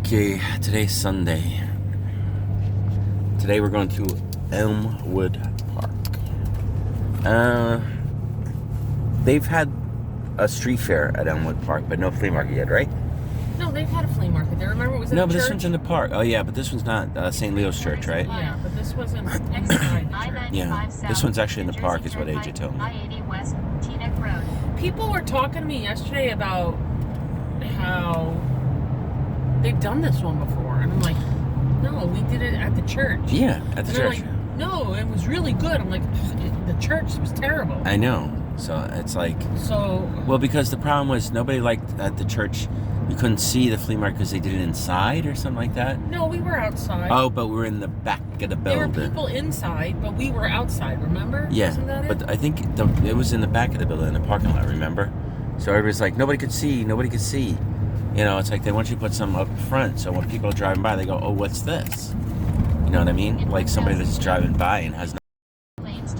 Okay, today's Sunday. Today we're going to Elmwood Park. They've had a street fair at Elmwood Park, but no flea market yet, right? No, they've had a flea market there. Remember, it was in No, the but church? this one's in the park. Oh yeah, but this one's not St. Leo's Church, right? Yeah, but this wasn't inside the church. Yeah, this one's actually in the park, is what AJ told me. People were talking to me yesterday about how they've done this one before, and I'm like, no, we did it at the church. Yeah, at the And they're church. like, no, it was really good. I'm like, the church was terrible. I know. So it's like, So, well, because the problem was nobody liked at the church. You couldn't see the flea market because they did it inside or something like that. no, we were outside. Oh, but we were in the back of the There were building. people inside, but we were outside, remember? Yeah, Wasn't that it? but I think it was in the back of the building, in the parking lot, remember? So everybody's like, nobody could see. You know, it's like they want you to put something up front, so when people are driving by, they go, oh, what's this? You know what I mean? Like somebody that's driving by and has no,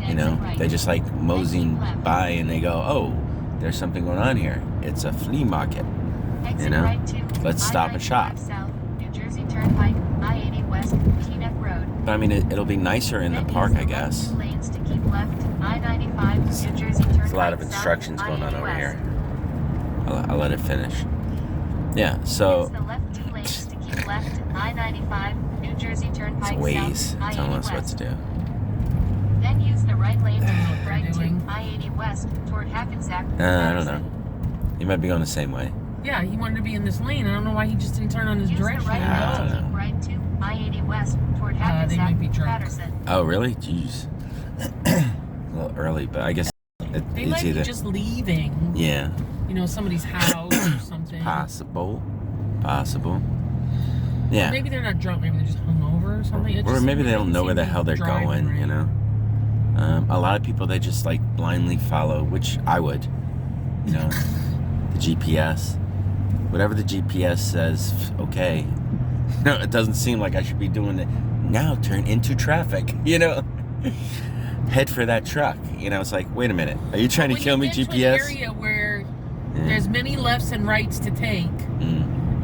you know, they just like moseying by and they go, oh, there's something going on here. It's a flea market, you know? Let's stop and shop. But I mean, it'll be nicer in the park, I guess. There's a lot of instructions going on over here. I'll let it finish. Yeah, so it's Waze telling us what to do. Then use the right lane to move right to I-80 West toward Hackensack. I don't know. You might be going the same way. Yeah, he wanted to be in this lane. I don't know why he just didn't turn on his Use the direction. right I lane don't to know. keep right to I-80 West toward they Hackensack, might be drunk. Patterson. Oh, really? Jeez. A little early, but I guess They it's might either. be just leaving, Yeah, you know, somebody's house or something. possible. Yeah. Maybe they're not drunk. Maybe they're just hungover or something. It Or just maybe they don't doesn't know where seem the to hell be they're driving going, right. you know? A lot of people, they just like blindly follow, which I would, you know, the GPS. Whatever the GPS says, okay. No, it doesn't seem like I should be doing it. Now turn into traffic, you know? Head for that truck. You know, it's like, wait a minute. Are you trying to When kill me, you get to GPS? an area where Yeah. there's many lefts and rights to take,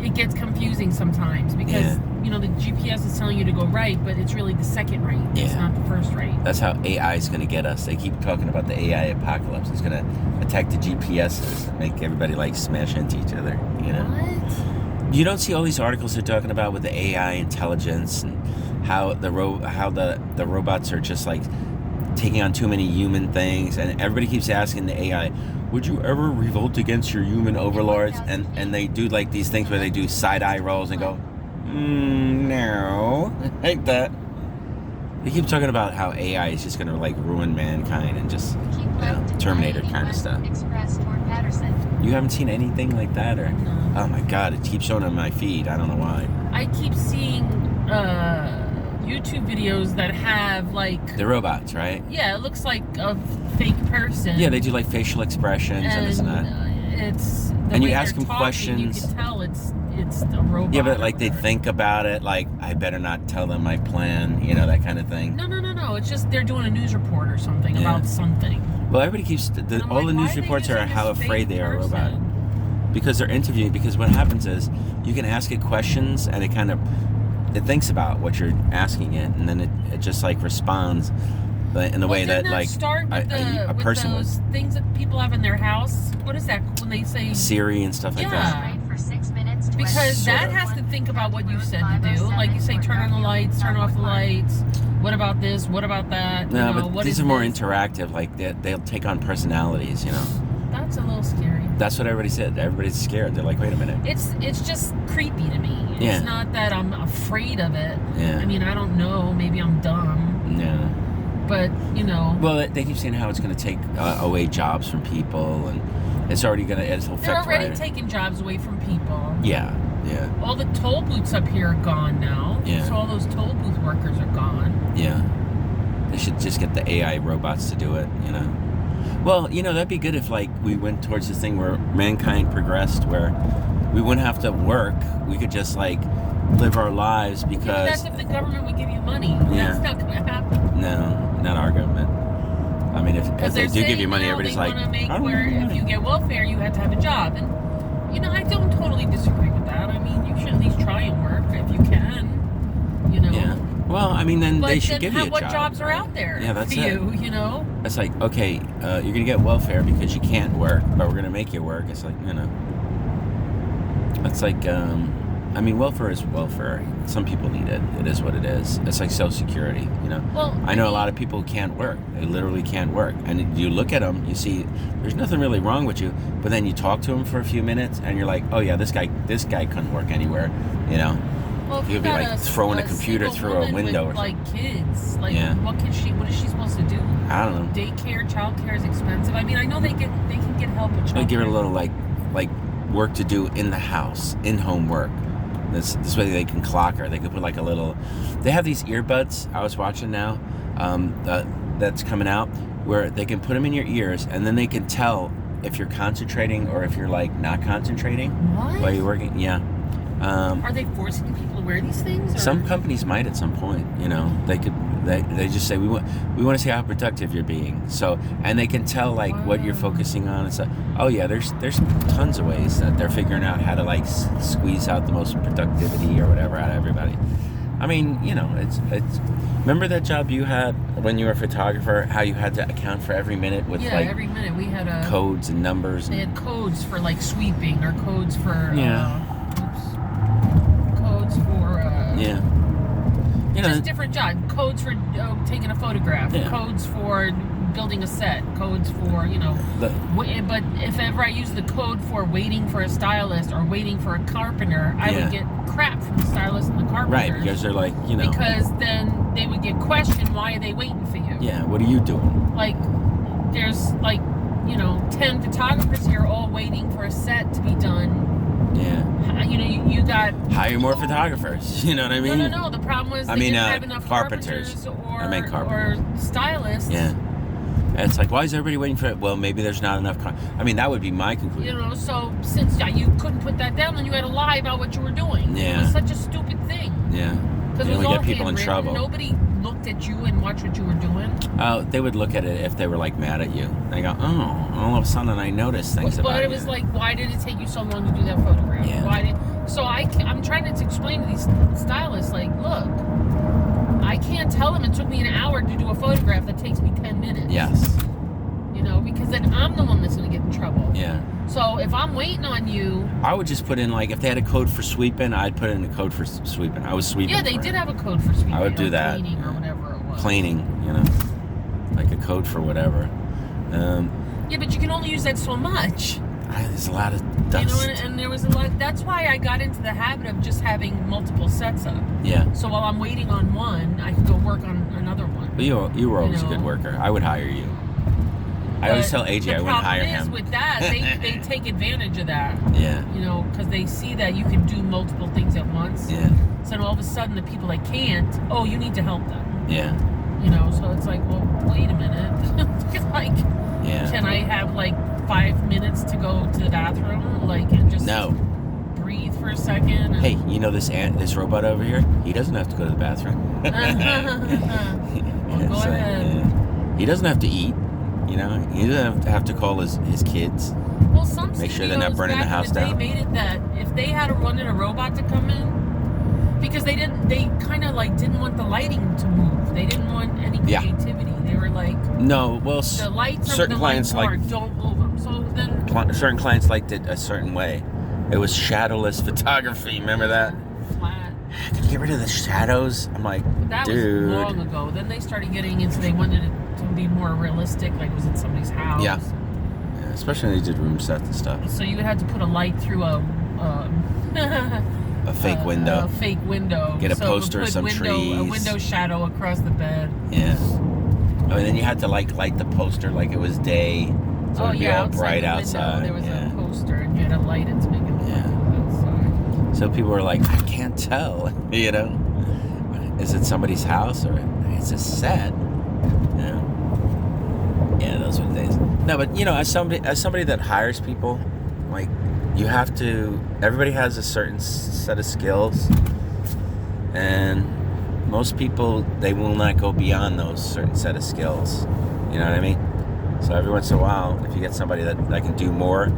it gets confusing sometimes because, Yeah. you know, the GPS is telling you to go right, but it's really the second right. It's Yeah. not the first right. That's how AI is going to get us. They keep talking about the AI apocalypse. It's going to attack the GPSs and make everybody like smash into each other, you know? What? You don't see all these articles they're talking about with the AI intelligence and how the robots are just like taking on too many human things, and everybody keeps asking the AI, would you ever revolt against your human overlords? And they do like these things where they do side eye rolls and go, no, like that. They keep talking about how AI is just gonna like ruin mankind and just, Keep you know, left to Terminator I-80 kind of West stuff. Express toward Patterson. You haven't seen anything like that, or? No. Oh my God, it keeps showing on my feed. I don't know why. I keep seeing YouTube videos that have like, The robots, right? yeah, it looks like a fake person. Yeah, they do like facial expressions and this and that. It's the And you way ask they're them talking, questions. You can tell it's a robot. Yeah, but or like they whatever. think about it, like I better not tell them my plan, you know, that kind of thing. No. It's just they're doing a news report or something Yeah. about something. Well, everybody keeps And I'm all like, the why news are they reports are using how this afraid fake they are a robot person? because they're interviewing. Because what happens is you can ask it questions and it thinks about what you're asking it, and then it just like responds, but in the way that didn't like start with a with person would. those things that people have in their house. What is that when they say? Siri and stuff like that. Yeah. Straight for 6 minutes to Because exit Sort that of. has to think about what you said to do. Like you say, turn on the lights, turn off the lights. What about this? What about that? No, You know, but what these is are more this? interactive. Like they'll take on personalities, you know. That's a little scary. That's what everybody said. Everybody's scared. They're like, wait a minute. It's just creepy to me. It's Yeah. not that I'm afraid of it. Yeah. I mean, I don't know. Maybe I'm dumb. Yeah. But, you know. Well, they keep saying how it's going to take away jobs from people, and it's already going to. It'll They're affect already writers. taking jobs away from people. Yeah. Yeah. All the toll booths up here are gone now. Yeah. So all those toll booth workers are gone. Yeah. They should just get the AI robots to do it, you know. Well, you know, that'd be good if like we went towards this thing where mankind progressed, where we wouldn't have to work. We could just like live our lives Maybe because that's if the government would give you money. Yeah. That's not going to happen. no, not our government. I mean, if they do give you money, everybody's like, they want to make I don't where need if money. you get welfare, you have to have a job. And, you know, I don't totally totally disagree with that. I mean, you should at least try and work if you can, you know. Yeah. Well, I mean, then But they should give you a job. what jobs are right? out there Yeah, that's for it. you, you know? It's like, okay, you're going to get welfare because you can't work, but we're going to make you work. It's like, you know. It's like, I mean, welfare is welfare. Some people need it. It is what it is. It's like Social Security, you know. Well, I know a lot of people who can't work. They literally can't work. And you look at them, you see there's nothing really wrong with you, but then you talk to them for a few minutes and you're like, oh yeah, this guy couldn't work anywhere, you know. well, if You'd be got like throwing a computer single through a woman window with, or like kids, like Yeah. what is she supposed to do? I don't know. Daycare, childcare is expensive. I mean, I know they can get help with childcare. They give her a little like work to do in the house, in-home work. This way they can clock her. They could put like a little. They have these earbuds. I was watching now. That's coming out where they can put them in your ears, and then they can tell if you're concentrating or if you're like not concentrating What? while you're working. Yeah. Are they forcing people to wear these things? Or? Some companies might at some point. You know, they could. They just say we want to see how productive you're being. So, and they can tell like what you're focusing on. It's like, oh yeah, there's tons of ways that they're figuring out how to like squeeze out the most productivity or whatever out of everybody. I mean, you know, it's. Remember that job you had when you were a photographer? How you had to account for every minute with like every minute we had codes and numbers. They had codes for like sweeping or codes for codes for yeah. You know, just different jobs. Codes for taking a photograph. Yeah. Codes for building a set. Codes for but if ever I use the code for waiting for a stylist or waiting for a carpenter, I would get crap from the stylist and the carpenter. Right, because they're like, you know. Because then they would get questioned, why are they waiting for you? Yeah, what are you doing? Like, there's like, 10 photographers here all waiting for a set to be done. Yeah. You got... Hire more photographers, you know what I mean? No. The problem was they didn't have enough carpenters or stylists. Yeah. And it's like, why is everybody waiting for it? Well, maybe there's not enough. I mean, that would be my conclusion. So since you couldn't put that down, then you had to lie about what you were doing. Yeah. It was such a stupid thing. Yeah. Because You it was only all get people in trouble. Nobody looked at you and watched what you were doing. They would look at it if they were like mad at you. They go, oh, all of a sudden I noticed things about you. But it was like, why did it take you so long to do that photograph? Yeah. I'm trying to explain to these stylists, like, look, I can't tell them it took me an hour to do a photograph that takes me 10 minutes. Yes. Because then I'm the one that's going to get in trouble. Yeah. So if I'm waiting on you... I would just put in, like, if they had a code for sweeping, I'd put in a code for sweeping. I was sweeping. Yeah, they did have a code for sweeping. I would do that. Cleaning or whatever it was. Cleaning, like a code for whatever. Yeah, but you can only use that so much. There's a lot of dust. And there was a lot... That's why I got into the habit of just having multiple sets up. Yeah. So while I'm waiting on one, I can go work on another one. But you were always a good worker. I would hire you. I always tell AJ I wouldn't hire him. The problem is with that, they take advantage of that. Yeah. Because they see that you can do multiple things at once. Yeah. So all of a sudden, the people that can't, you need to help them. Yeah. So it's like, well, wait a minute. Like, can I have like 5 minutes to go to the bathroom, and just breathe for a second? Hey, this robot over here? He doesn't have to go to the bathroom. Well, go ahead. He doesn't have to eat. He doesn't have to call his kids. Well, some make sure they're not burning the house down. They made it that if they had wanted a robot to come in, because they kind of didn't want the lighting to move. They didn't want any creativity. They were like, no, well, the lights certain clients don't move them. So then certain clients liked it a certain way. It was shadowless photography. Remember that? Flat. Can you get rid of the shadows? I'm like, that dude. was long ago. Then they started getting into. They wanted it to be more realistic, like it was in somebody's house. Yeah, especially when they did room sets and stuff. So you had to put a light through a fake window. A fake window. Get a poster, some trees. A window shadow across the bed. Yeah. And then you had to light the poster like it was day, so it'd be all bright outside. There was a poster, and you had to light it to make it outside. So people were like, I can't tell, is it somebody's house or it's a set? Yeah, those were the days. No, but as somebody that hires people, like, you have to. Everybody has a certain set of skills, and most people, they will not go beyond those certain set of skills. You know what I mean? So every once in a while, if you get somebody that can do more,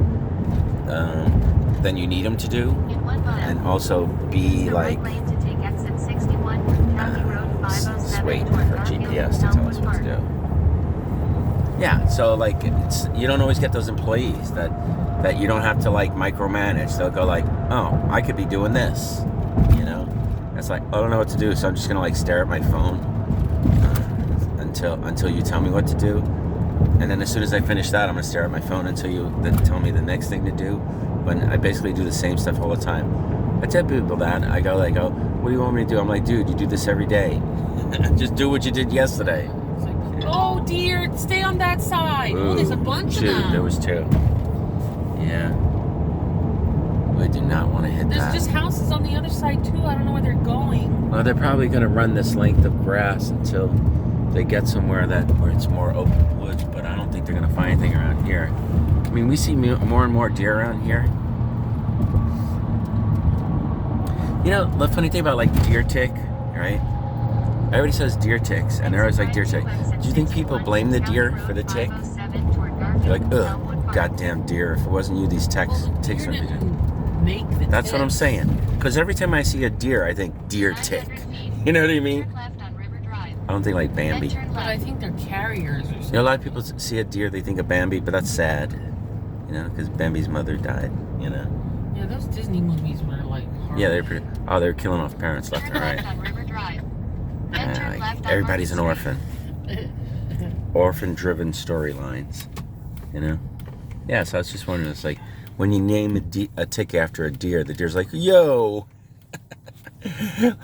than you need them to do, In 1 mile. and also be Use the like, right lane to take exit 61 County Road 507 just waiting toward for Garfield, GPS to tell us Elmwood what to Park. do. Yeah, so like it's, you don't always get those employees that you don't have to like micromanage. They'll go like, oh, I could be doing this, you know. It's like, I don't know what to do, so I'm just gonna like stare at my phone until you tell me what to do, and then as soon as I finish that, I'm gonna stare at my phone until you then tell me the next thing to do. When I basically do the same stuff all the time. I tell people that I go, what do you want me to do? I'm like, dude, you do this every day. Just do what you did yesterday. It's like, oh dear, stay on that side. Ooh, Oh, there's a bunch two. of them. There was 2. Yeah. We do not want to hit There's that. just houses on the other side too. I don't know where they're going. Well, they're probably going to run this length of grass until they get somewhere where it's more open woods, but I don't think they're going to find anything around here. I mean, we see more and more deer around here. You know, the funny thing about like deer tick, right? Everybody says deer ticks, and they're always like deer tick. Do you think people blame the deer for the tick? They're like, ugh, goddamn deer. If it wasn't you, these ticks would be doing. Make the That's what I'm ticks. saying. Because every time I see a deer, I think deer tick. You know what I mean? I don't think like Bambi. But I think they're carriers or something. You know, a lot of people see a deer, they think of Bambi, but that's sad. You know, because Bambi's mother died, you know? Yeah, those Disney movies were like horrible. Yeah, they're killing off parents left and right. Like, everybody's an orphan. Orphan-driven storylines, you know? Yeah, so I was just wondering, it's like, when you name a tick after a deer, the deer's like, yo!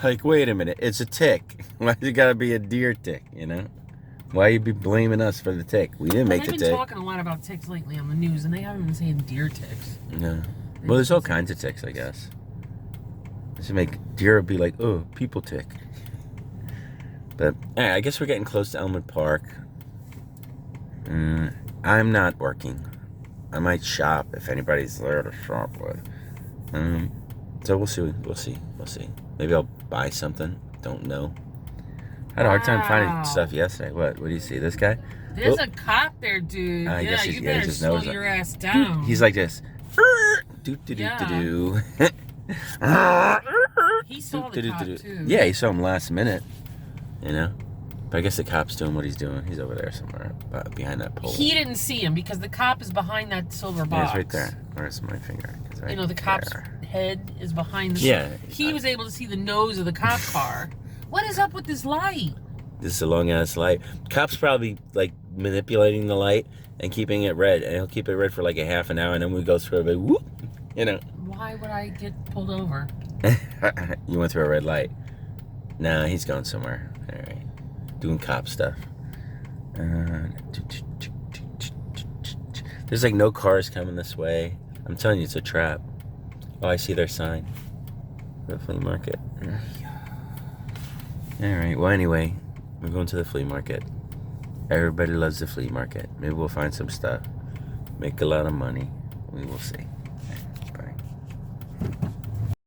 Like, wait a minute, it's a tick. Why's it gotta be a deer tick, you know? Why you be blaming us for the tick? We didn't make the They've been tick. talking a lot about ticks lately on the news, and they haven't been saying deer ticks. No. Well, there's all kinds of ticks, I guess. Just make deer be like, oh, people tick. But, yeah, I guess we're getting close to Elmwood Park. I'm not working. I might shop if anybody's there to shop with. So we'll see. Maybe I'll buy something. Don't know. I had a hard time finding stuff yesterday. What do you see? This guy? There's a cop there, dude. I guess you he better just slow knows your that. ass down. He's like this. Do. He saw the cop, too. Yeah, he saw him last minute. You know? But I guess the cop's doing what he's doing. He's over there somewhere behind that pole. He didn't see him because the cop is behind that silver Yeah, box. it's right there. Where's my finger? It's right You know, the cop's there. head is behind the... Yeah. He was able to see the nose of the cop car. What is up with this light? This is a long ass light. Cop's probably like manipulating the light and keeping it red, and he'll keep it red for like a half an hour, and then we go through it, like, whoop, you know. Why would I get pulled over? You went through a red light. Nah, he's going somewhere. All right, doing cop stuff. There's like no cars coming this way. I'm telling you, it's a trap. Oh, I see their sign. The flea market. All right. Well, anyway, we're going to the flea market. Everybody loves the flea market. Maybe we'll find some stuff. Make a lot of money. We will see.